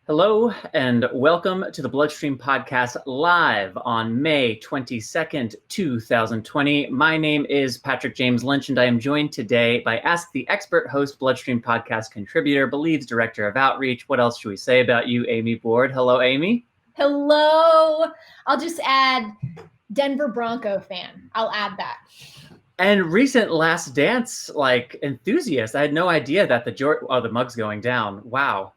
Hello and welcome to the BloodStream podcast live on May 22nd, 2020. My name is Patrick James Lynch and I am joined today by Ask the Expert host, BloodStream podcast contributor, Believe's director of outreach. What else should we say about you, Amy Board? Hello, Amy. Hello. I'll just add Denver Bronco fan. I'll add that. And recent Last Dance enthusiast. I had no idea that the mug's going down. Wow.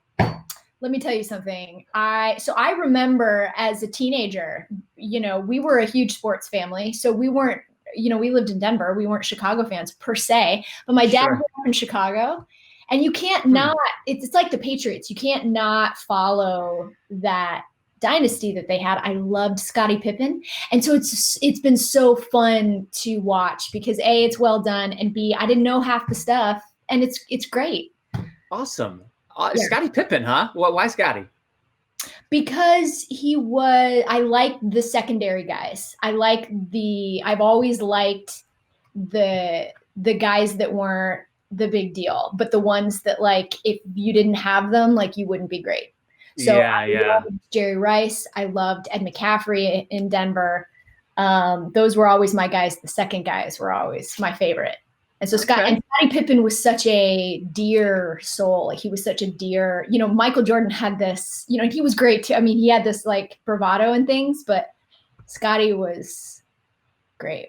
Let me tell you something. I remember as a teenager, we were a huge sports family. So we weren't, we lived in Denver. We weren't Chicago fans per se, but my dad grew up in Chicago, and you can't not, it's like the Patriots. You can't not follow that dynasty that they had. I loved Scottie Pippen. And so it's been so fun to watch because A, it's well done, and B, I didn't know half the stuff, and it's great. Awesome. Yeah. Scottie Pippen, huh? Why Scottie? Because I like the secondary guys. I've always liked the guys that weren't the big deal, but the ones that, like, if you didn't have them, like, you wouldn't be great. So I loved Jerry Rice. I loved Ed McCaffrey in Denver. Those were always my guys. The second guys were always my favorite. And so Scottie Pippen was such a dear soul. Like, he was such a dear, Michael Jordan had this, he was great too. I mean, he had this like bravado and things, but Scottie was great.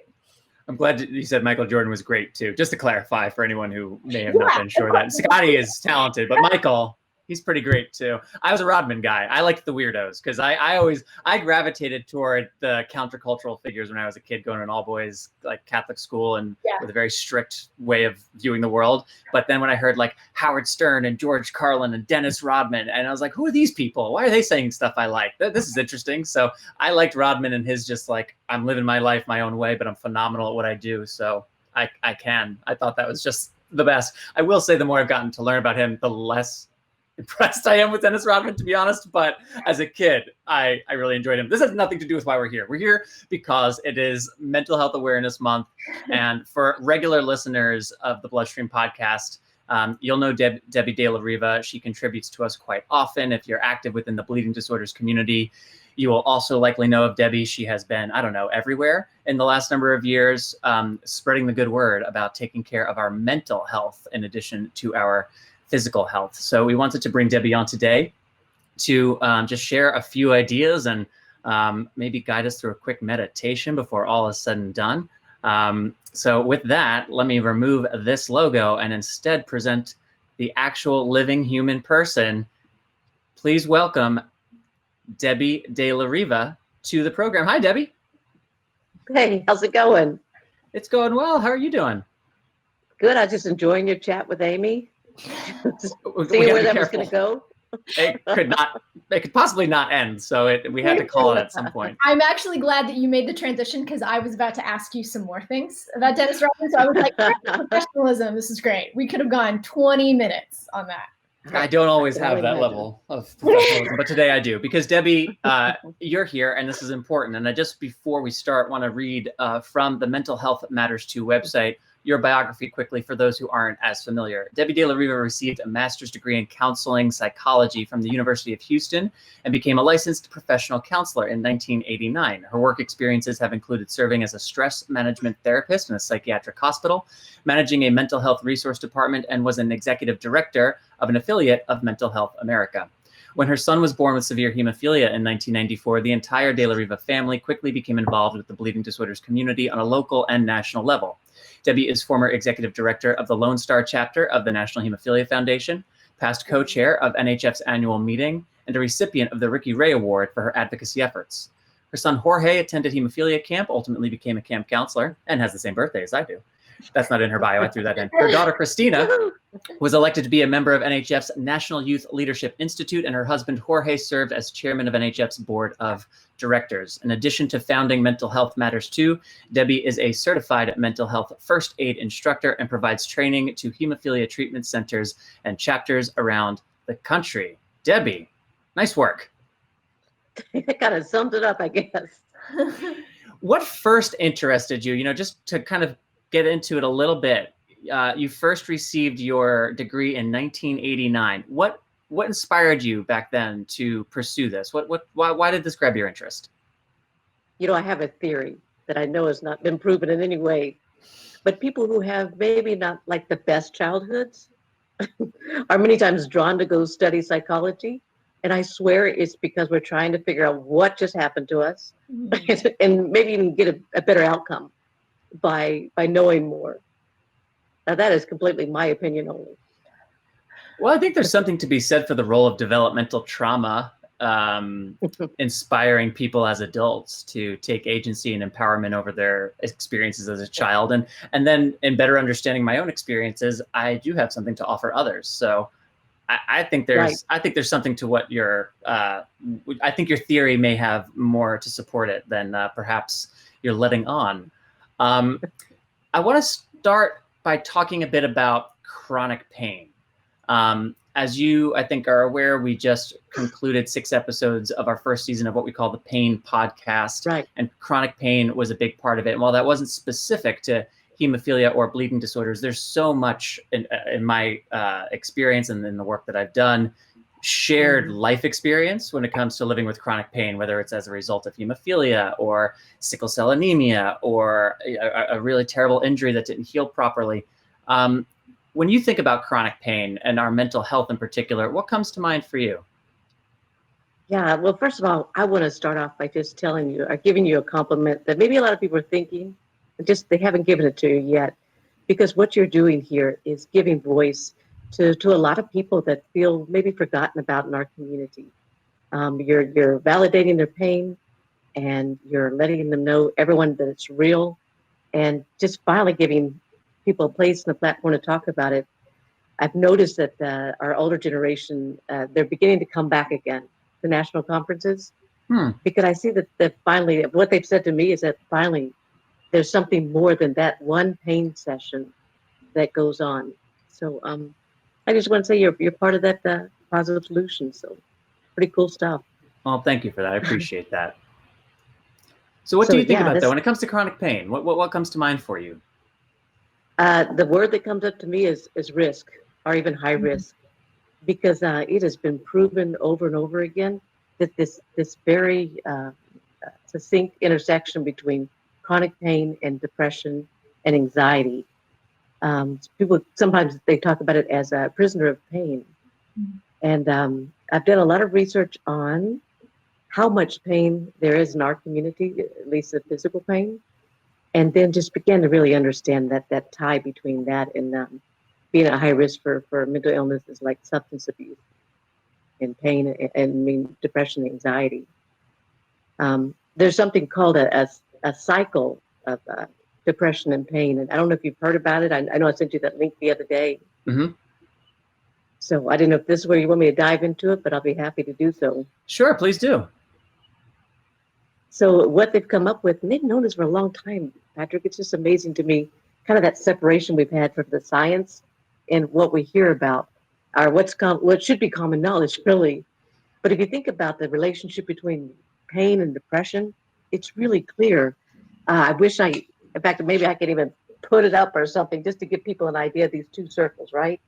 I'm glad you said Michael Jordan was great too. Just to clarify for anyone who may have not been sure, that Scottie is talented, but Michael, he's pretty great too. I was a Rodman guy. I liked the weirdos because I gravitated toward the countercultural figures when I was a kid, going to an all boys like Catholic school and with a very strict way of viewing the world. But then when I heard like Howard Stern and George Carlin and Dennis Rodman, and I was like, who are these people? Why are they saying stuff I like? This is interesting. So I liked Rodman and his just like, I'm living my life my own way, but I'm phenomenal at what I do. So I thought that was just the best. I will say the more I've gotten to learn about him, the less impressed I am with Dennis Rodman, to be honest. But as a kid, I really enjoyed him. This has nothing to do with why we're here. We're here because it is Mental Health Awareness Month. And for regular listeners of the BloodStream podcast, you'll know Debbie De La Riva. She contributes to us quite often. If you're active within the bleeding disorders community, you will also likely know of Debbie. She has been, everywhere in the last number of years, spreading the good word about taking care of our mental health in addition to our physical health. So we wanted to bring Debbie on today to just share a few ideas and maybe guide us through a quick meditation before all is said and done. So with that, let me remove this logo and instead present the actual living human person. Please welcome Debbie De La Riva to the program. Hi, Debbie. Hey, how's it going? It's going well. How are you doing? Good. I was just enjoying your chat with Amy. Seeing where that was going to go. It could possibly not end. So we had to call it at some point. I'm actually glad that you made the transition because I was about to ask you some more things about Dennis Rodman. So I was like, professionalism, this is great. We could have gone 20 minutes on that. I don't always have that level of professionalism, but today I do, because Debbie, you're here and this is important. And I just, before we start, want to read from the Mental Health Matters 2 website, your biography quickly for those who aren't as familiar. Debbie De La Riva received a master's degree in counseling psychology from the University of Houston and became a licensed professional counselor in 1989. Her work experiences have included serving as a stress management therapist in a psychiatric hospital, managing a mental health resource department, and was an executive director of an affiliate of Mental Health America. When her son was born with severe hemophilia in 1994, the entire De La Riva family quickly became involved with the bleeding disorders community on a local and national level. Debbie is former executive director of the Lone Star chapter of the National Hemophilia Foundation, past co-chair of NHF's annual meeting, and a recipient of the Ricky Ray Award for her advocacy efforts. Her son Jorge attended hemophilia camp, ultimately became a camp counselor, and has the same birthday as I do. That's not in her bio. I threw that in. Her daughter, Christina, was elected to be a member of NHF's National Youth Leadership Institute, and her husband, Jorge, served as chairman of NHF's board of directors. In addition to founding Mental Health Matters 2, Debbie is a certified mental health first aid instructor and provides training to hemophilia treatment centers and chapters around the country. Debbie, nice work. That kind of summed it up, I guess. What first interested you, just to kind of get into it a little bit? You first received your degree in 1989. What what inspired you back then to pursue this? Why did this grab your interest? I have a theory that I know has not been proven in any way, but people who have maybe not like the best childhoods are many times drawn to go study psychology. And I swear it's because we're trying to figure out what just happened to us and maybe even get a better outcome by knowing more. Now, that is completely my opinion only. Well, I think there's something to be said for the role of developmental trauma, inspiring people as adults to take agency and empowerment over their experiences as a child. And then in better understanding my own experiences, I do have something to offer others. So I think there's something to what I think your theory may have more to support it than perhaps you're letting on. I want to start by talking a bit about chronic pain. As you, I think, are aware, we just concluded 6 episodes of our first season of what we call the Pain Podcast. Right. And chronic pain was a big part of it. And while that wasn't specific to hemophilia or bleeding disorders, there's so much in my experience and in the work that I've done, shared life experience when it comes to living with chronic pain, whether it's as a result of hemophilia or sickle cell anemia or a really terrible injury that didn't heal properly. When you think about chronic pain and our mental health in particular, what comes to mind for you? Yeah, well, first of all, I want to start off by just telling you or giving you a compliment that maybe a lot of people are thinking, just they haven't given it to you yet. Because what you're doing here is giving voice to a lot of people that feel maybe forgotten about in our community. You're validating their pain and you're letting them know, everyone, that it's real, and just finally giving people a place and a platform to talk about it. I've noticed that our older generation, they're beginning to come back again to national conferences because I see that finally, what they've said to me is that finally there's something more than that one pain session that goes on. So I just want to say you're part of that positive solution. So pretty cool stuff. Well, thank you for that. I appreciate that. So what do you think about that when it comes to chronic pain? What comes to mind for you? The word that comes up to me is risk, or even high risk, because it has been proven over and over again that this very succinct intersection between chronic pain and depression and anxiety. People sometimes they talk about it as a prisoner of pain, and I've done a lot of research on how much pain there is in our community, at least the physical pain. And then just began to really understand that tie between that and being at high risk for mental illnesses like substance abuse and pain and depression and anxiety. There's something called a cycle of depression and pain. And I don't know if you've heard about it. I know I sent you that link the other day. Mm-hmm. So I didn't know if this is where you want me to dive into it, but I'll be happy to do so. Sure, please do. So what they've come up with, and they've known this for a long time, Patrick, it's just amazing to me, kind of that separation we've had from the science and what we hear about, or what should be common knowledge, really. But if you think about the relationship between pain and depression, it's really clear. I wish in fact, maybe I could even put it up or something just to give people an idea of these 2 circles, right?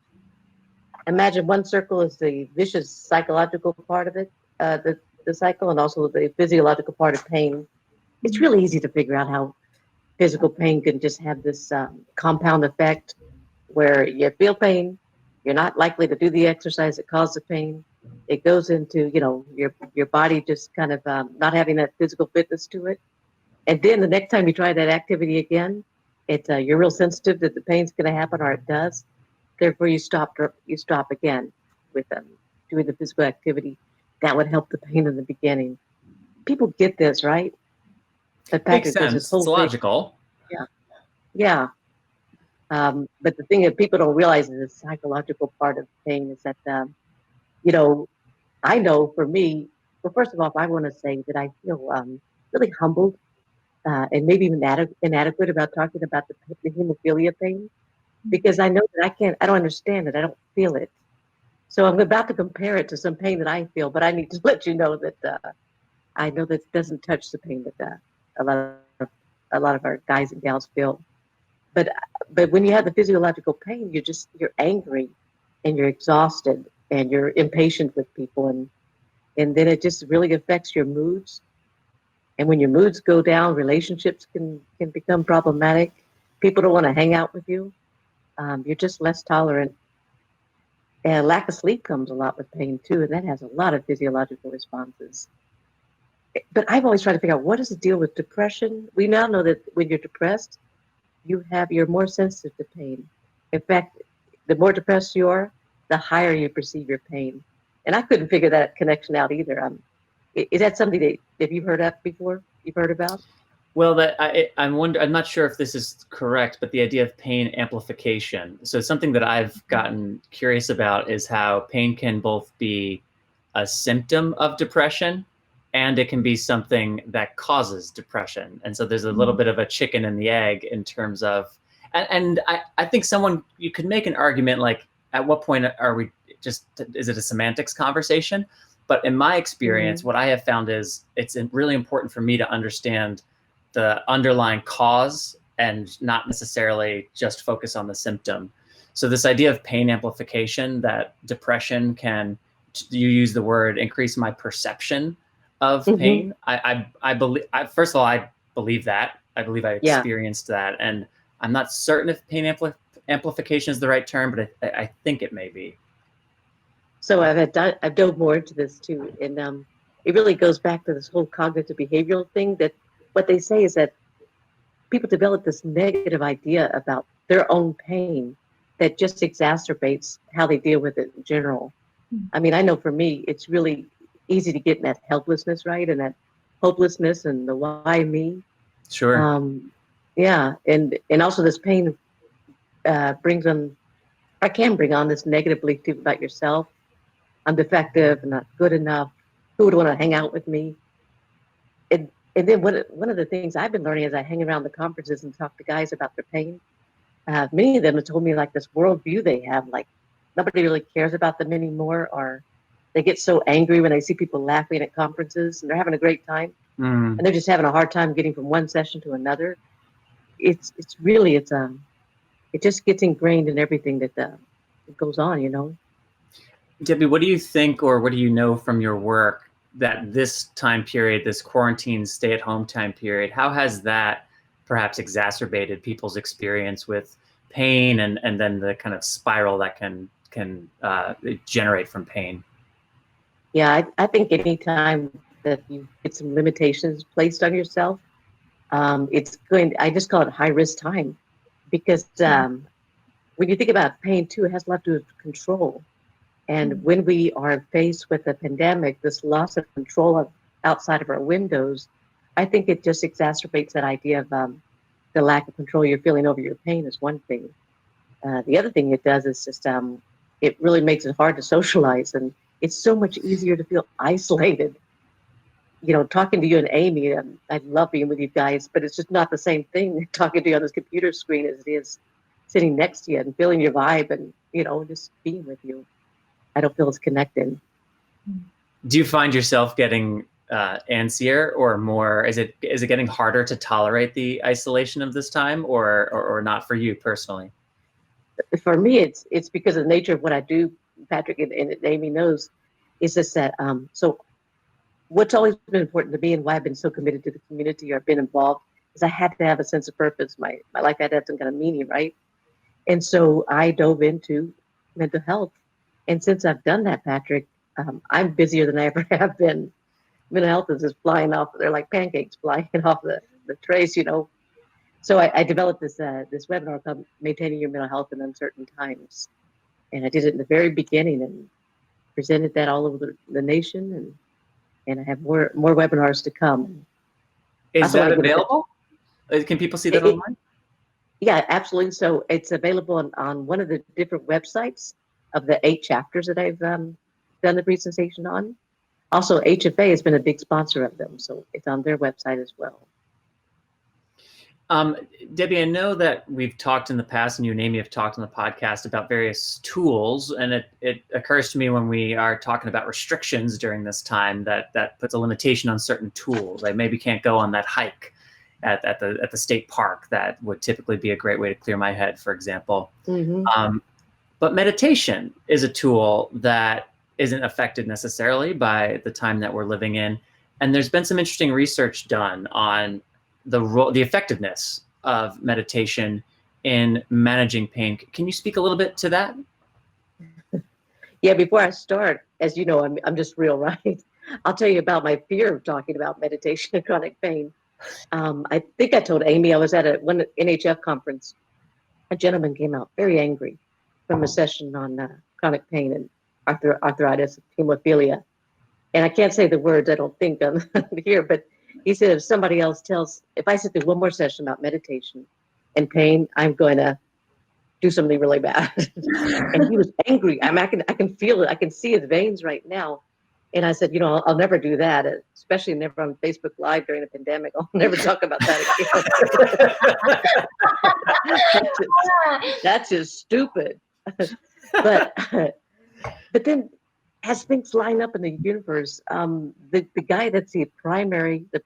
Imagine one circle is the vicious psychological part of it, the cycle, and also the physiological part of pain. It's really easy to figure out how physical pain can just have this compound effect where you feel pain, you're not likely to do the exercise that caused the pain. It goes into, your body just kind of not having that physical fitness to it. And then the next time you try that activity again, you're real sensitive that the pain's going to happen, or it does. Therefore, you stop again with doing the physical activity. That would help the pain in the beginning. People get this, right? Makes sense. It's logical. Yeah. But the thing that people don't realize is the psychological part of pain is that, I know for me, well, first of all, I want to say that I feel really humbled and maybe even inadequate about talking about the hemophilia pain, because I know that I don't understand it. I don't feel it. So I'm about to compare it to some pain that I feel, but I need to let you know that I know that it doesn't touch the pain that a lot of our guys and gals feel. But when you have the physiological pain, you're angry and you're exhausted and you're impatient with people, and then it just really affects your moods. And when your moods go down, relationships can become problematic. People don't want to hang out with you. You're just less tolerant. And lack of sleep comes a lot with pain too, and that has a lot of physiological responses. But I've always tried to figure out, what is the deal with depression? We now know that when you're depressed, you're more sensitive to pain. In fact, the more depressed you are, the higher you perceive your pain. And I couldn't figure that connection out either. Is that something that you've heard of before? You've heard about? Well, I'm not sure if this is correct, but the idea of pain amplification. So something that I've gotten curious about is how pain can both be a symptom of depression and it can be something that causes depression. And so there's a little bit of a chicken and the egg in terms of, and I think you could make an argument like, at what point are we is it a semantics conversation? But in my experience, what I have found is it's really important for me to understand the underlying cause and not necessarily just focus on the symptom. So this idea of pain amplification, that depression can, you use the word, increase my perception of pain. I believe, first of all, I believe that. I believe I experienced that. And I'm not certain if pain amplification is the right term, but I think it may be. So I've dove more into this too. And it really goes back to this whole cognitive behavioral thing, that what they say is that people develop this negative idea about their own pain that just exacerbates how they deal with it in general. I mean, I know for me, it's really easy to get in that helplessness, right? And that hopelessness and the why me. Sure. Yeah. And also this pain can bring on this negative belief too about yourself. I'm defective and not good enough. Who would want to hang out with me? And then one of the things I've been learning as I hang around the conferences and talk to guys about their pain, many of them have told me like this worldview they have, like nobody really cares about them anymore, or they get so angry when they see people laughing at conferences and they're having a great time, and they're just having a hard time getting from one session to another. It just gets ingrained in everything that goes on, you know. Debbie, what do you think, or what do you know from your work, that this time period, this quarantine stay-at-home time period, how has that perhaps exacerbated people's experience with pain and then the kind of spiral that can generate from pain? Yeah, I think any time that you get some limitations placed on yourself, I just call it high-risk time, because when you think about pain too, it has a lot to do with control. And when we are faced with a pandemic, this loss of control outside of our windows, I think it just exacerbates that idea of the lack of control you're feeling over your pain is one thing. The other thing it does is just it really makes it hard to socialize, and it's so much easier to feel isolated. You know, talking to you and Amy, I love being with you guys, but it's just not the same thing talking to you on this computer screen as it is sitting next to you and feeling your vibe and, you know, just being with you. I don't feel as connected. Do you find yourself getting antsier or more? Is it getting harder to tolerate the isolation of this time, or not for you personally? For me, it's because of the nature of what I do. Patrick and Amy knows, is just that. So, what's always been important to me and why I've been so committed to the community or been involved is I had to have a sense of purpose. My life had to have some kind of meaning, right? And so I dove into mental health. And since I've done that, Patrick, I'm busier than I ever have been. Mental health is just flying off. They're like pancakes flying off the trays, you know. So I developed this webinar called Maintaining Your Mental Health in Uncertain Times. And I did it in the very beginning and presented that all over the nation. And I have more webinars to come. Is that available? Can people see that online? Yeah, absolutely. So it's available on one of the different websites of the 8 chapters that I've done the presentation on. Also, HFA has been a big sponsor of them, so it's on their website as well. Debbie, I know that we've talked in the past, and you and Amy have talked on the podcast about various tools, and it occurs to me when we are talking about restrictions during this time that puts a limitation on certain tools. I maybe can't go on that hike at the state park that would typically be a great way to clear my head, for example. But meditation is a tool that isn't affected necessarily by the time that we're living in. And there's been some interesting research done on the effectiveness of meditation in managing pain. Can you speak a little bit to that? Yeah, before I start, as you know, I'm just real, right? I'll tell you about my fear of talking about meditation and chronic pain. I think I told Amy I was at one NHF conference. A gentleman came out very angry from a session on chronic pain and arthritis, hemophilia. And I can't say the words, I don't think, on here, but he said if I sit through one more session about meditation and pain, I'm going to do something really bad. And he was angry. I can feel it. I can see his veins right now. And I said, I'll never do that, especially never on Facebook Live during a pandemic. I'll never talk about that again. That's just stupid. But then as things line up in the universe, the guy that's the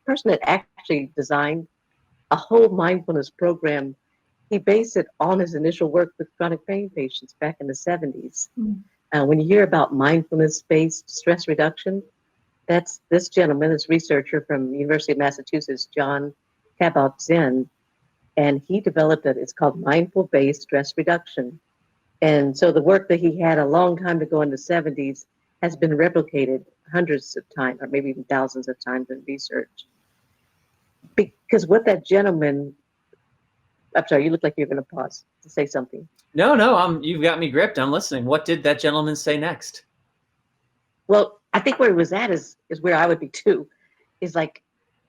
person that actually designed a whole mindfulness program, he based it on his initial work with chronic pain patients back in the 70s. When you hear about mindfulness-based stress reduction, that's this gentleman, this researcher from the University of Massachusetts, John Kabat-Zinn, and he developed it. It's called mindful-based stress reduction. And so the work that he had a long time ago in the 70s has been replicated hundreds of times, or maybe even thousands of times in research. Because what that gentleman, I'm sorry, you look like you're going to pause to say something. No, you've got me gripped. I'm listening. What did that gentleman say next? Well, I think where he was at is where I would be too. Is like,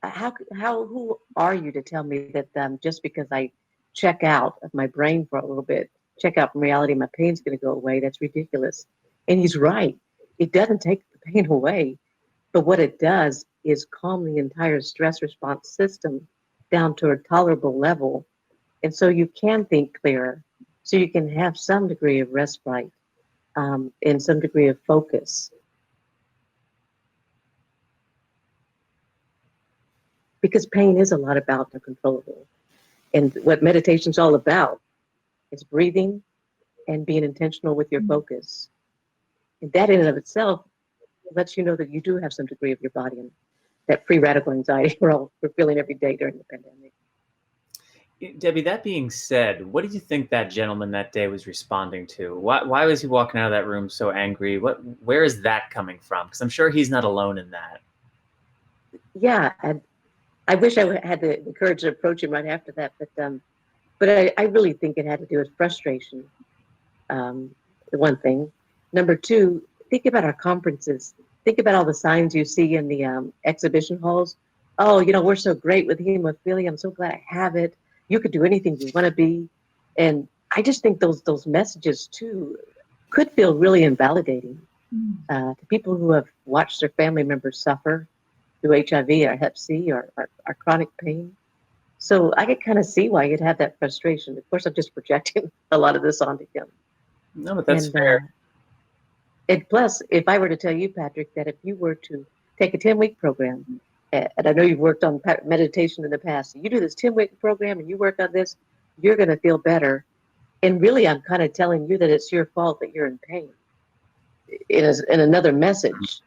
who are you to tell me that just because I check out of my brain for a little bit, check out from reality, my pain's going to go away? That's ridiculous. And he's right. It doesn't take the pain away, but what it does is calm the entire stress response system down to a tolerable level. And so you can think clearer, so you can have some degree of respite and some degree of focus. Because pain is a lot about the controllable. And what meditation's all about is breathing and being intentional with your focus. And that in and of itself lets you know that you do have some degree of your body and that free radical anxiety we're feeling every day during the pandemic. Debbie, that being said, what did you think that gentleman that day was responding to? Why was he walking out of that room so angry? Where is that coming from? Because I'm sure he's not alone in that. Yeah, and I wish I had the courage to approach him right after that, but I really think it had to do with frustration. The one thing. Number two, think about our conferences. Think about all the signs you see in the exhibition halls. Oh, we're so great with hemophilia. I'm so glad I have it. You could do anything you want to be. And I just think those messages, too, could feel really invalidating to people who have watched their family members suffer through HIV or Hep C or chronic pain. So I could kind of see why you'd have that frustration. Of course, I'm just projecting a lot of this onto him. No, but that's fair. And plus, if I were to tell you, Patrick, that if you were to take a 10-week program, and I know you've worked on meditation in the past, you do this 10-week program and you work on this, you're going to feel better. And really, I'm kind of telling you that it's your fault that you're in pain. In another message.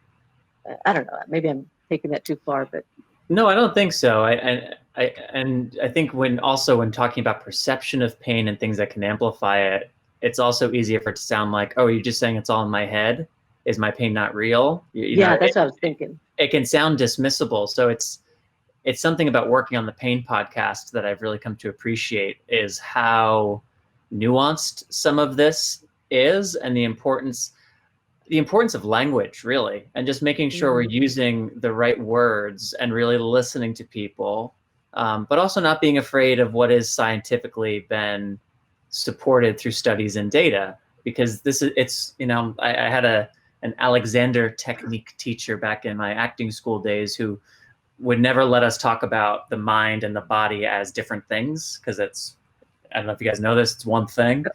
I don't know. Maybe I'm taking that too far, but no, I don't think so. I think when talking about perception of pain and things that can amplify it, it's also easier for it to sound like, oh, you're just saying it's all in my head. Is my pain not real? That's what I was thinking. It can sound dismissible. So it's something about working on the pain podcast that I've really come to appreciate is how nuanced some of this is, and the importance of language, really, and just making sure we're using the right words and really listening to people, but also not being afraid of what is scientifically been supported through studies and data. Because I had an Alexander technique teacher back in my acting school days who would never let us talk about the mind and the body as different things, because I don't know if you guys know this, it's one thing.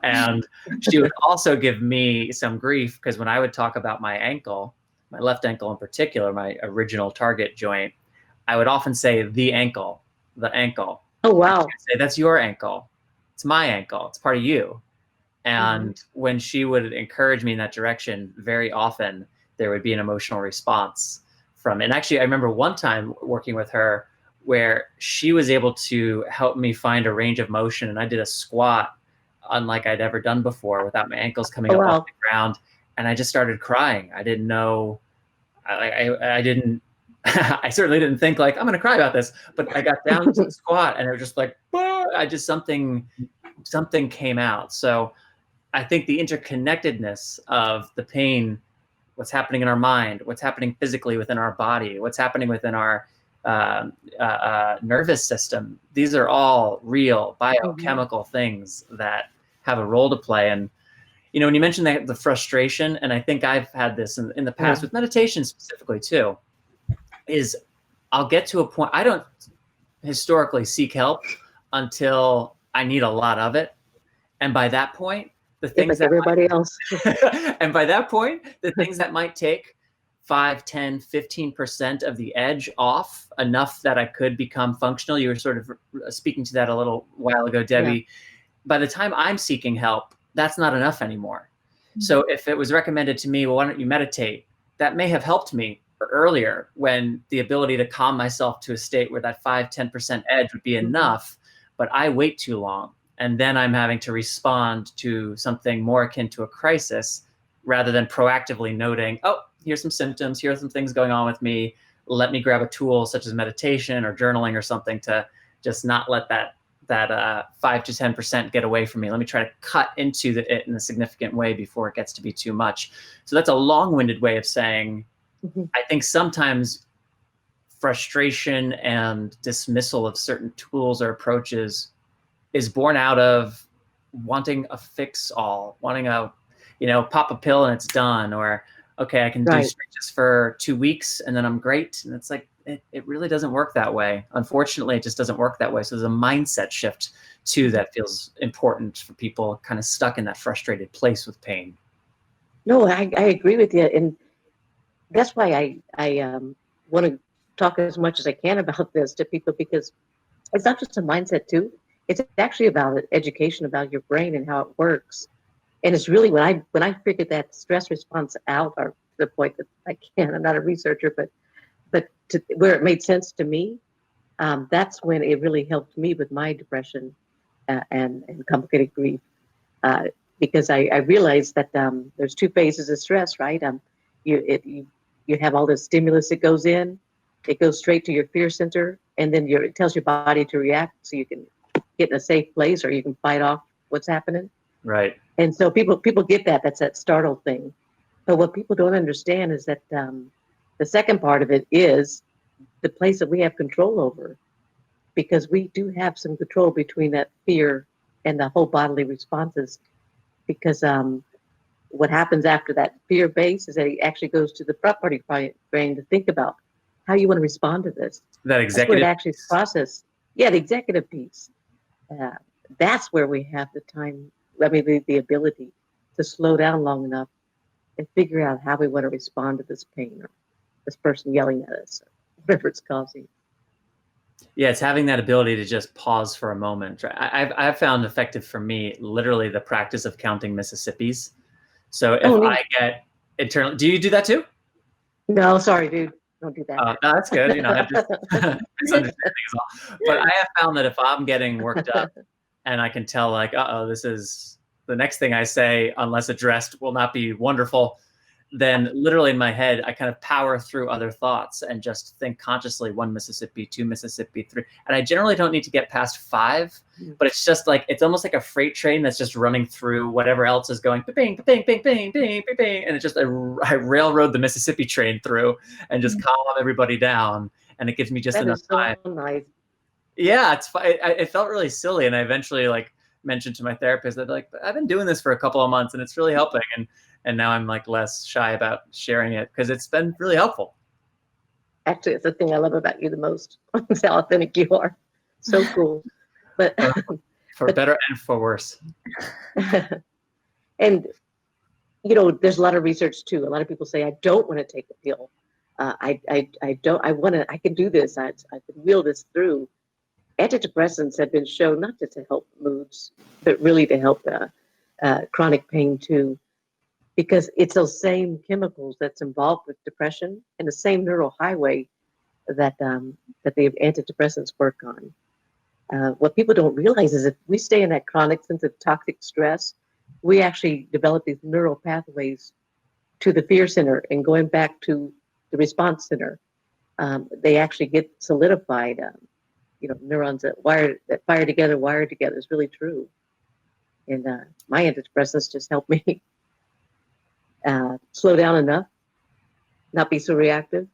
And she would also give me some grief because when I would talk about my ankle, my left ankle in particular, my original target joint, I would often say the ankle. Oh, wow. I'd say, that's your ankle. It's my ankle. It's part of you. And when she would encourage me in that direction, very often there would be an emotional response from it. And actually, I remember one time working with her where she was able to help me find a range of motion. And I did a squat unlike I'd ever done before without my ankles coming up off the ground. And I just started crying. I didn't know, I didn't, I certainly didn't think like, I'm going to cry about this, but I got down to the squat and it was just like, I just, something came out. So I think the interconnectedness of the pain, what's happening in our mind, what's happening physically within our body, what's happening within our nervous system, these are all real biochemical things that have a role to play. And, you know, when you mentioned that, the frustration, and I think I've had this in the past with meditation specifically too, is I'll get to a point, I don't historically seek help until I need a lot of it. And by that point, the things that everybody else, and by that point, the things that might take 5, 10, 15% of the edge off, enough that I could become functional. You were sort of speaking to that a little while ago, Debbie. By the time I'm seeking help, that's not enough anymore. So if it was recommended to me, well, why don't you meditate? That may have helped me earlier when the ability to calm myself to a state where that 5, 10% edge would be enough, but I wait too long. And then I'm having to respond to something more akin to a crisis rather than proactively noting, oh, here's some symptoms, here are some things going on with me. Let me grab a tool such as meditation or journaling or something to just not let that 5 to 10% get away from me. Let me try to cut into it in a significant way before it gets to be too much. So that's a long-winded way of saying, I think sometimes frustration and dismissal of certain tools or approaches is born out of wanting a fix all, wanting a, you know, pop a pill and it's done, or, okay, I can do stretches for 2 weeks and then I'm great. And it's like, it really doesn't work that way. Unfortunately, it just doesn't work that way. So there's a mindset shift too that feels important for people kind of stuck in that frustrated place with pain. No, I agree with you. And that's why I want to talk as much as I can about this to people, because it's not just a mindset too. It's actually about education about your brain and how it works. And it's really when I figured that stress response out, or to the point that I'm not a researcher, but to where it made sense to me, that's when it really helped me with my depression and complicated grief. Because I realized that there's 2 phases of stress, right? You have all this stimulus that goes in, it goes straight to your fear center, and then it tells your body to react so you can get in a safe place or you can fight off what's happening. Right. And so people get that. That's that startle thing. But what people don't understand is that the second part of it is the place that we have control over, because we do have some control between that fear and the whole bodily responses. Because what happens after that fear base is that it actually goes to the front part of your brain to think about how you want to respond to this. That executive. That's where it actually process. Yeah, the executive piece. That's where we have the time. The ability to slow down long enough and figure out how we want to respond to this pain or this person yelling at us, or whatever it's causing. Yeah, it's having that ability to just pause for a moment. I've found effective for me, literally the practice of counting Mississippis. So if I get internal, do you do that too? No, sorry, dude. Don't do that. No, that's good. You know, I just misunderstanding is all. But I have found that if I'm getting worked up and I can tell like, this is the next thing I say, unless addressed, will not be wonderful, then literally in my head, I kind of power through other thoughts and just think consciously 1 Mississippi, 2 Mississippi, 3. And I generally don't need to get past 5, but it's just like, it's almost like a freight train that's just running through whatever else is going, bing, bing, bing, bing, bing, bing, bing. And it's just, I railroad the Mississippi train through and just calm everybody down. And it gives me just enough time. Nice. Yeah, it felt really silly. And I eventually mentioned to my therapist that I've been doing this for a couple of months and it's really helping. And now I'm less shy about sharing it because it's been really helpful. Actually, it's the thing I love about you the most. It's how authentic you are. So cool. But for better and for worse. And there's a lot of research too. A lot of people say, I don't want to take a pill. I can do this. I can wheel this through. Antidepressants have been shown not just to help moods, but really to help chronic pain too, because it's those same chemicals that's involved with depression and the same neural highway that that the antidepressants work on. What people don't realize is if we stay in that chronic sense of toxic stress, we actually develop these neural pathways to the fear center and going back to the response center. They actually get solidified. Neurons that fire together, wire together is really true. And my antidepressants just help me slow down enough, not be so reactive,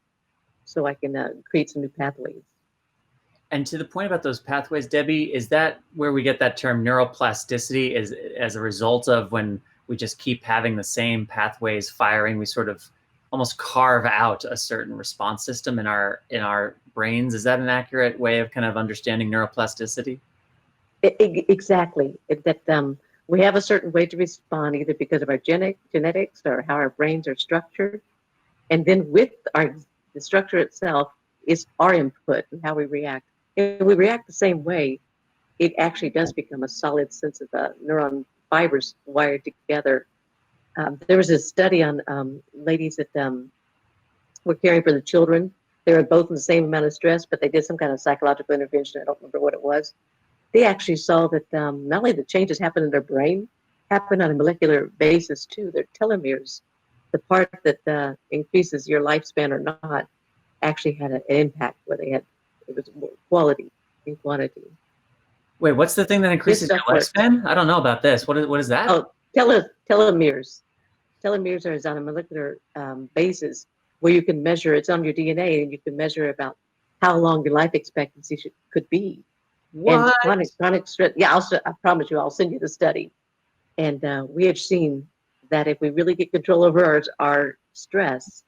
so I can create some new pathways. And to the point about those pathways, Debbie, is that where we get that term neuroplasticity? Is as a result of when we just keep having the same pathways firing, we sort of almost carve out a certain response system in our brains? Is that an accurate way of kind of understanding neuroplasticity? Exactly. That we have a certain way to respond, either because of our genetics or how our brains are structured, and then with the structure itself is our input and how we react. If we react the same way, it actually does become a solid sense of neuron fibers wired together. There was a study on ladies that were caring for the children. They were both in the same amount of stress, but they did some kind of psychological intervention. I don't remember what it was. They actually saw that not only the changes happen in their brain, happen on a molecular basis too. Their telomeres, the part that increases your lifespan or not, actually had an impact where it was more quality and quantity. Wait, what's the thing that increases your lifespan? I don't know about this. What is that? Oh, telomeres. Telomeres are on a molecular basis where you can measure, it's on your DNA, and you can measure about how long your life expectancy could be. What? And chronic stress, yeah, I promise you, I'll send you the study. And we have seen that if we really get control over our stress,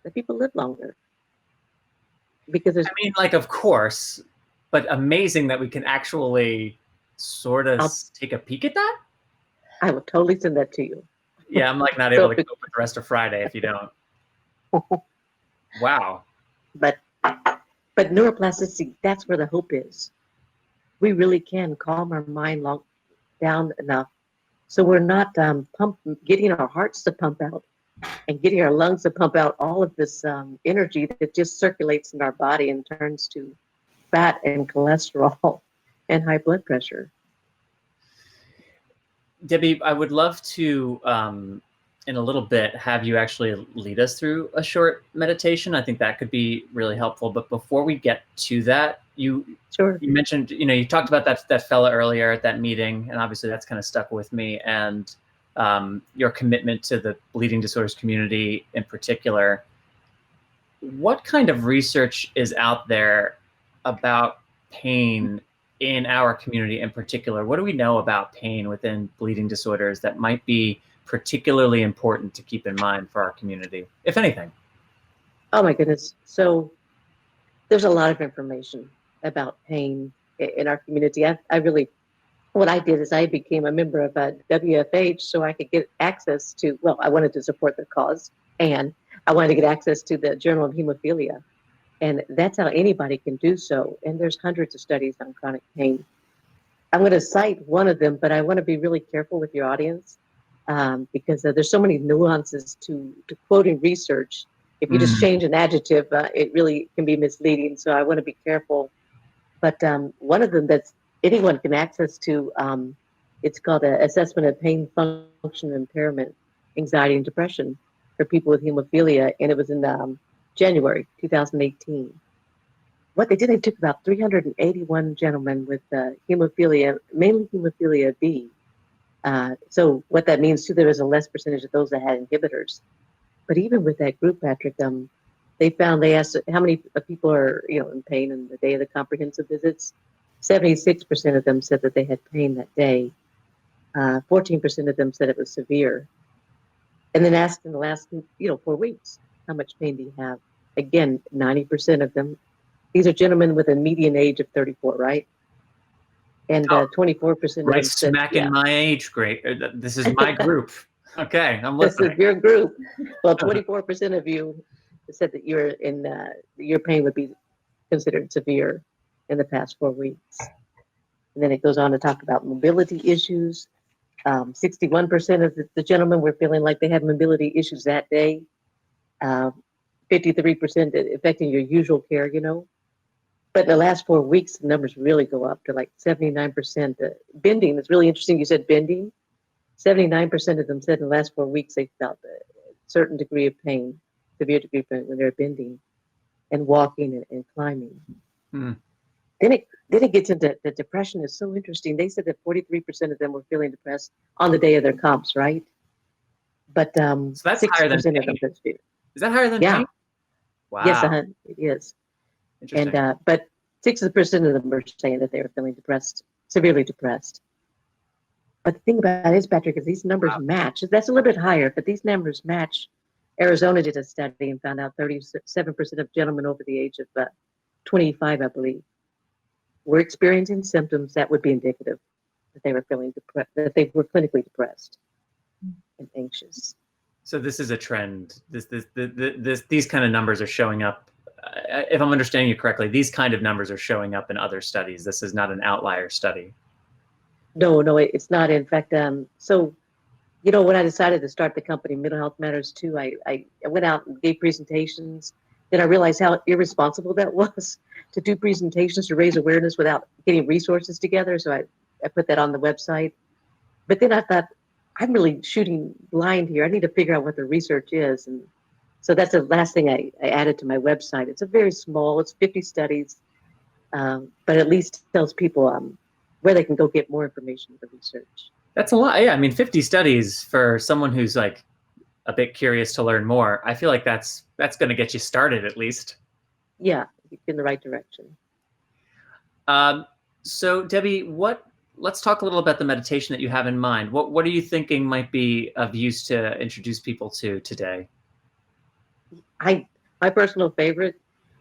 that people live longer. Because I mean, like, of course, but amazing that we can actually sort of take a peek at that. I will totally send that to you. Yeah, I'm like not able to go for the rest of Friday if you don't. Wow. But neuroplasticity, that's where the hope is. We really can calm our mind down enough so we're not getting our hearts to pump out and getting our lungs to pump out all of this energy that just circulates in our body and turns to fat and cholesterol and high blood pressure. Debbie, I would love to, in a little bit, have you actually lead us through a short meditation. I think that could be really helpful. But before we get to that, you mentioned, you talked about that fella earlier at that meeting, and obviously that's kind of stuck with me. And your commitment to the bleeding disorders community in particular. What kind of research is out there about pain in our community in particular? What do we know about pain within bleeding disorders that might be particularly important to keep in mind for our community, if anything? Oh my goodness. So there's a lot of information about pain in our community. What I did is I became a member of WFH so I could get access to, I wanted to support the cause, and I wanted to get access to the Journal of Hemophilia. And that's how anybody can do so. And there's hundreds of studies on chronic pain. I'm going to cite one of them, but I want to be really careful with your audience because there's so many nuances to quoting research. If you just change an adjective, it really can be misleading. So I want to be careful. But one of them that's anyone can access to, it's called an Assessment of Pain Function Impairment, Anxiety and Depression for people with hemophilia. And it was in January 2018. What they did, they took about 381 gentlemen with hemophilia, mainly hemophilia B. So what that means too, there was a less percentage of those that had inhibitors. But even with that group, Patrick, they asked how many people are in pain on the day of the comprehensive visits. 76% of them said that they had pain that day. 14% of them said it was severe. And then asked in the last 4 weeks, how much pain do you have? Again, 90% of them. These are gentlemen with a median age of 34, right? And 24% right smack in my age grade. This is my group. Okay, I'm listening. This is your group. Well, 24% of you said that your pain would be considered severe in the past 4 weeks. And then it goes on to talk about mobility issues, 61% of the gentlemen were feeling like they had mobility issues that day. 53% affecting your usual care, But in the last 4 weeks, the numbers really go up to like 79%. Bending is really interesting. You said bending. 79% of them said in the last 4 weeks they felt a certain degree of pain, severe degree of pain when they're bending and walking and climbing. Hmm. Then it gets into the depression is so interesting. They said that 43% of them were feeling depressed on the day of their comps, right? But So that's higher than 6% of pain. them said, Is that higher than yeah. pain? Wow. Yes, it is. Interesting. And but 60% of them were saying that they were feeling depressed, severely depressed. But the thing about it is, Patrick, is these numbers match. That's a little bit higher, but these numbers match. Arizona did a study and found out 37% of gentlemen over the age of 25, I believe, were experiencing symptoms that would be indicative that they were feeling depressed, that they were clinically depressed and anxious. So this is a trend. These kind of numbers are showing up. If I'm understanding you correctly, these kind of numbers are showing up in other studies. This is not an outlier study. No, it's not. In fact, so when I decided to start the company, Mental Health Matters Too, I went out and gave presentations. Then I realized how irresponsible that was to do presentations to raise awareness without getting resources together. So I put that on the website. But then I thought, I'm really shooting blind here. I need to figure out what the research is. And so that's the last thing I added to my website. It's a very small, it's 50 studies, but at least tells people where they can go get more information for research. That's a lot. Yeah, I mean, 50 studies for someone who's like a bit curious to learn more. I feel like that's going to get you started at least. Yeah, in the right direction. So Debbie, let's talk a little about the meditation that you have in mind. What are you thinking might be of use to introduce people to today? My personal favorite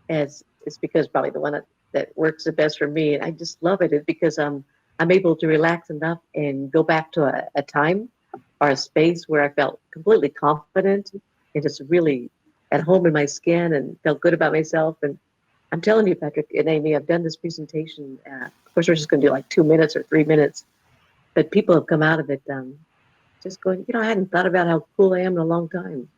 is because probably the one that works the best for me, and I just love it, is because I'm able to relax enough and go back to a time or a space where I felt completely confident and just really at home in my skin and felt good about myself. And I'm telling you, Patrick and Amy, I've done this presentation. Of course, we're just going to do like 2 minutes or 3 minutes, but people have come out of it just going, I hadn't thought about how cool I am in a long time,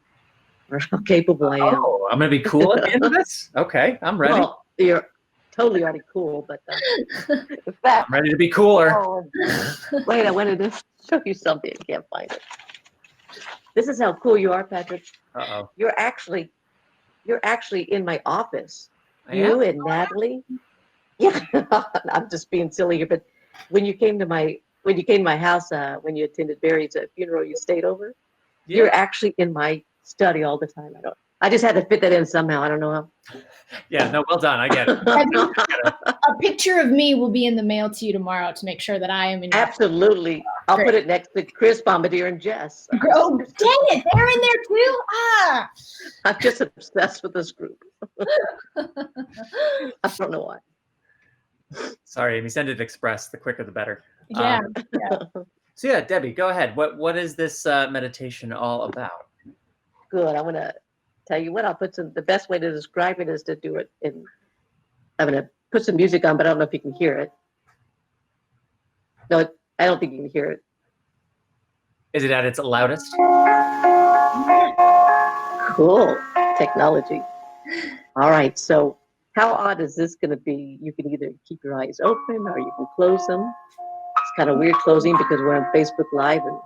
or how capable I am. Oh, I'm going to be cool at the end of this? Okay, I'm ready. Well, you're totally already cool, but in fact, I'm ready to be cooler. Oh, wait, I wanted to show you something. I can't find it. This is how cool you are, Patrick. Uh-oh. You're actually in my office. I You am? and Natalie. Yeah, I'm just being silly here, but when you came to my house, when you attended Barry's funeral, you stayed over. Yeah. You're actually in my study all the time. I just had to fit that in somehow. I don't know how. Yeah, no, well done. I get it. A picture of me will be in the mail to you tomorrow to make sure that I am in your Absolutely. I'll Great. put it next to Chris Bombardier and Jess. Oh, dang it. They're in there too? Ah. I'm just obsessed with this group. I don't know why. Sorry, Amy, send it express. The quicker, the better. Yeah. So yeah, Debbie, go ahead. What is this meditation all about? Good. I want to tell you what. The best way to describe it is to do it I'm going to put some music on, but I don't know if you can hear it. No, I don't think you can hear it. Is it at its loudest? Cool. Technology. All right. So how odd is this going to be? You can either keep your eyes open or you can close them. It's kind of weird closing because we're on Facebook Live and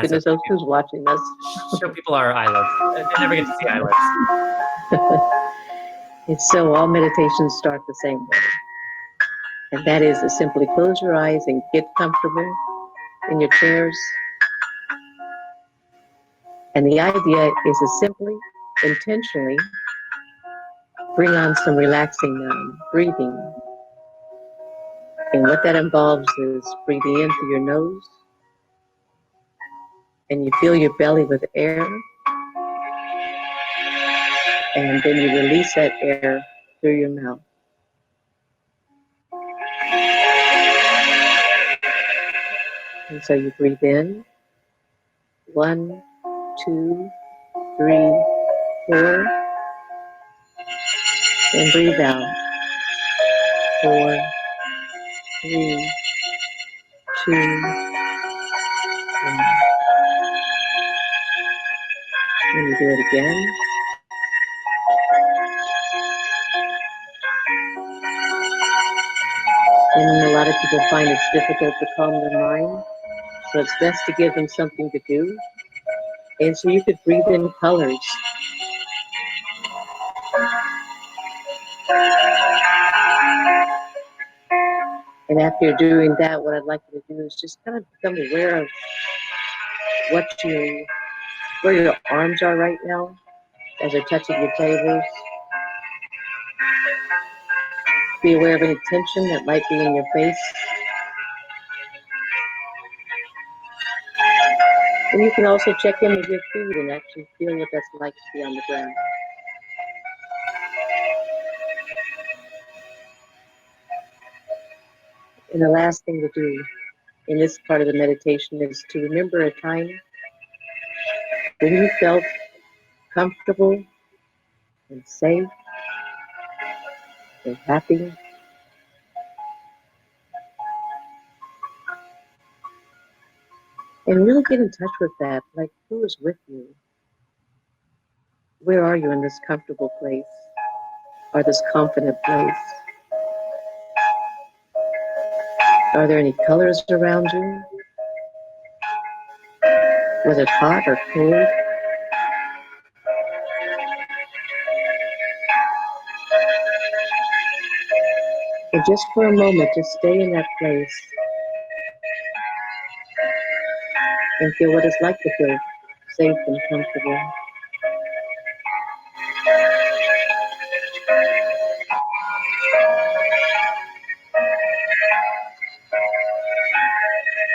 goodness knows who's watching us. Show people our eyelids. They never get to see eyelids. And so all meditations start the same way. And that is to simply close your eyes and get comfortable in your chairs. And the idea is to simply, intentionally bring on some relaxing breathing. And what that involves is breathing in through your nose. And you fill your belly with air. And then you release that air through your mouth. And so you breathe in. 1, 2, 3, 4. And breathe out. 4, 3, 2, And then you do it again. And a lot of people find it's difficult to calm their mind, so it's best to give them something to do. And so you could breathe in colors. And after you're doing that, what I'd like you to do is just kind of become aware of where your arms are right now as they're touching your tables. Be aware of any tension that might be in your face. And you can also check in with your feet and actually feel what that's like to be on the ground. And the last thing to do in this part of the meditation is to remember a time when you felt comfortable and safe and happy. And really get in touch with that, like who is with you? Where are you in this comfortable place or this confident place? Are there any colors around you? Whether it's hot or cold? And just for a moment, just stay in that place and feel what it's like to feel safe and comfortable.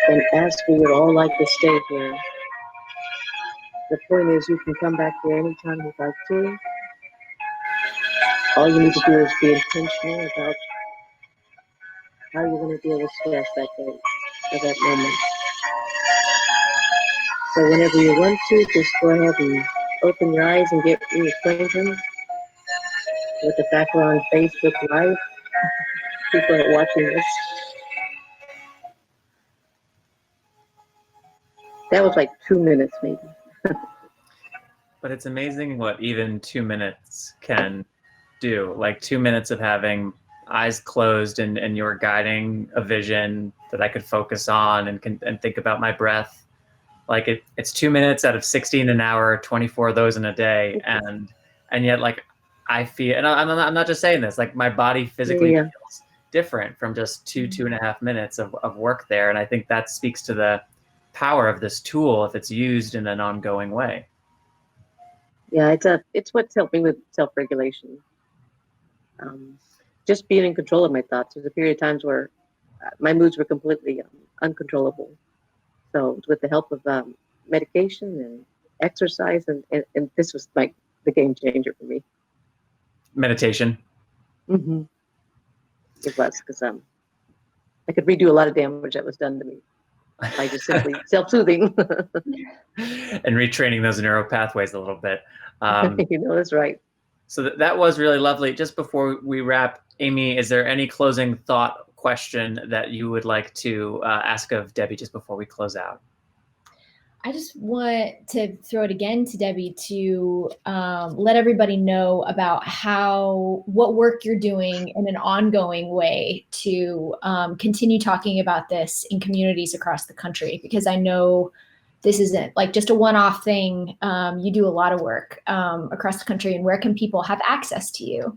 And as we would all like to stay here, the point is you can come back here anytime you'd like to. All you need to do is be intentional about how you're going to deal with stress that day or that moment. So whenever you want to, just go ahead and open your eyes and get reacquainted with the fact we're on Facebook Live. People are watching this. That was like 2 minutes maybe. But it's amazing what even 2 minutes can do. Like 2 minutes of having eyes closed and you're guiding a vision that I could focus on and think about my breath. Like it's 2 minutes out of 16 an hour, 24 of those in a day. And yet like I feel, and I'm not just saying this, like my body physically feels different from just 2.5 minutes of work there. And I think that speaks to the power of this tool if it's used in an ongoing way. Yeah, it's what's helped me with self-regulation. Just being in control of my thoughts. There's a period of times where my moods were completely uncontrollable. So with the help of medication and exercise, and this was like the game changer for me. Meditation. Mm-hmm. It was, because I could redo a lot of damage that was done to me by just simply self-soothing. And retraining those neural pathways a little bit. That's right. So that was really lovely. Just before we wrap, Amy, is there any closing thought, question that you would like to ask of Debbie just before we close out? I just want to throw it again to Debbie to let everybody know about what work you're doing in an ongoing way to continue talking about this in communities across the country, because I know this isn't like just a one-off thing. You do a lot of work across the country. And where can people have access to you?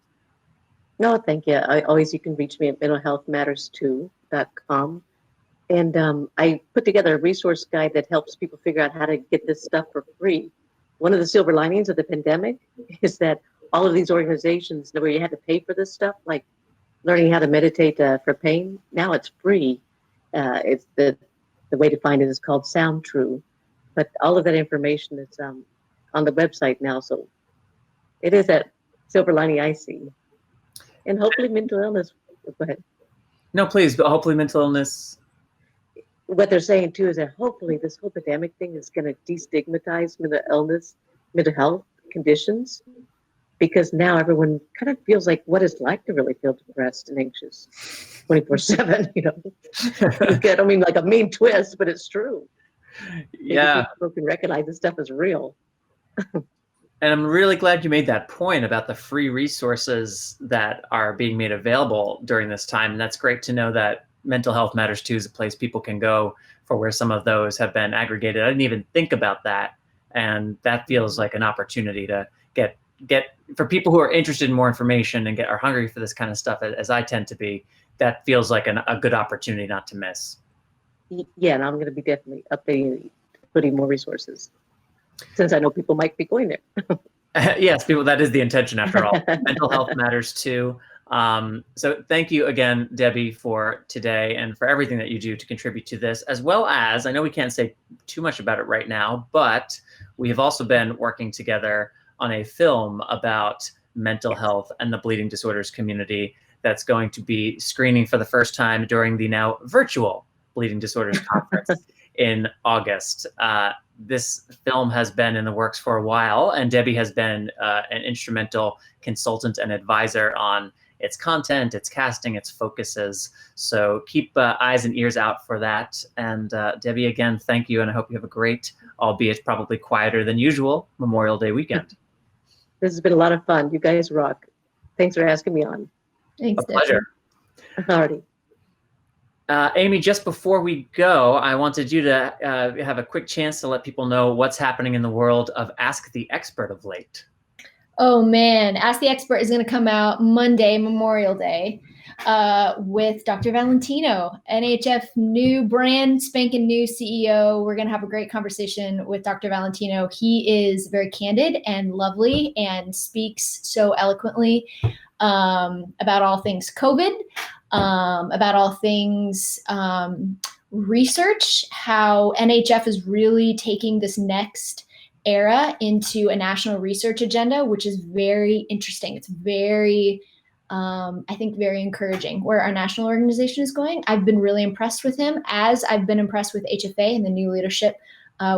No, thank you. You can reach me at mentalhealthmatters2.com. And I put together a resource guide that helps people figure out how to get this stuff for free. One of the silver linings of the pandemic is that all of these organizations where you had to pay for this stuff, like learning how to meditate for pain, now it's free. It's the way to find it is called Sound True. But all of that information is on the website now. So it is that silver lining I see. And hopefully mental illness, go ahead. No, please, but hopefully mental illness. What they're saying too is that hopefully this whole pandemic thing is going to destigmatize mental illness, mental health conditions, because now everyone kind of feels like what it's like to really feel depressed and anxious 24/7, I don't mean like a mean twist, but it's true. Yeah. People can recognize this stuff is real. And I'm really glad you made that point about the free resources that are being made available during this time. And that's great to know that Mental Health Matters 2 is a place people can go for where some of those have been aggregated. I didn't even think about that. And that feels like an opportunity to get for people who are interested in more information and are hungry for this kind of stuff, as I tend to be, that feels like a good opportunity not to miss. Yeah, and I'm going to be definitely updating, putting more resources, since I know people might be going there. Yes, people, that is the intention after all. Mental Health Matters 2. So thank you again, Debbie, for today and for everything that you do to contribute to this, as well as, I know we can't say too much about it right now, but we have also been working together on a film about mental health and the bleeding disorders community that's going to be screening for the first time during the now virtual Bleeding Disorders Conference in August. This film has been in the works for a while, and Debbie has been an instrumental consultant and advisor on its content, its casting, its focuses. So keep eyes and ears out for that. And Debbie, again, thank you, and I hope you have a great, albeit probably quieter than usual, Memorial Day weekend. This has been a lot of fun. You guys rock. Thanks for asking me on. Thanks, A pleasure. Alrighty. Amy, just before we go, I wanted you to have a quick chance to let people know what's happening in the world of Ask the Expert of late. Oh man, Ask the Expert is going to come out Monday, Memorial Day, with Dr. Valentino, NHF new brand spanking new CEO. We're going to have a great conversation with Dr. Valentino. He is very candid and lovely and speaks so eloquently about all things COVID, about all things research, how NHF is really taking this next era into a national research agenda, which is very interesting. It's very, I think, very encouraging where our national organization is going. I've been really impressed with him, as I've been impressed with HFA and the new leadership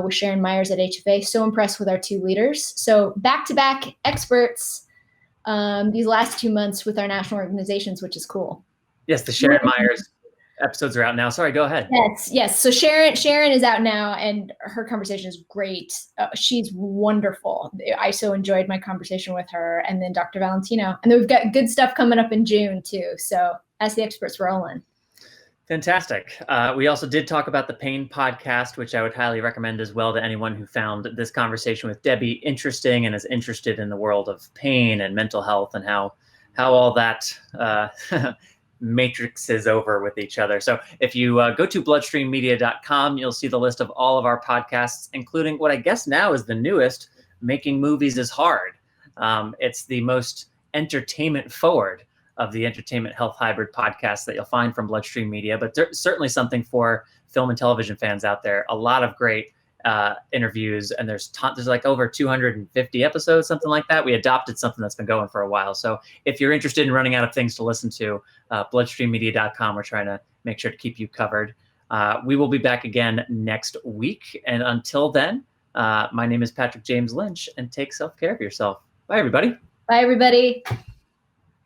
with Sharon Myers at HFA. So impressed with our two leaders. So back-to-back experts these last 2 months with our national organizations, which is cool. Yes, the Sharon Myers episodes are out now. Sorry, go ahead. Yes. So Sharon is out now, and her conversation is great. She's wonderful. I so enjoyed my conversation with her, and then Dr. Valentino. And then we've got good stuff coming up in June too. So as the experts roll in. Fantastic. We also did talk about the Pain podcast, which I would highly recommend as well to anyone who found this conversation with Debbie interesting and is interested in the world of pain and mental health and how all that matrixes over with each other. So if you go to bloodstreammedia.com, you'll see the list of all of our podcasts, including what I guess now is the newest, Making Movies is Hard. It's the most entertainment forward of the entertainment health hybrid podcasts that you'll find from Bloodstream Media, but there's certainly something for film and television fans out there. A lot of great interviews, and there's like over 250 episodes, something like that. We adopted something that's been going for a while. So if you're interested in running out of things to listen to, bloodstreammedia.com, we're trying to make sure to keep you covered. We will be back again next week. And until then, my name is Patrick James Lynch, and take self-care of yourself. Bye, everybody. Bye, everybody.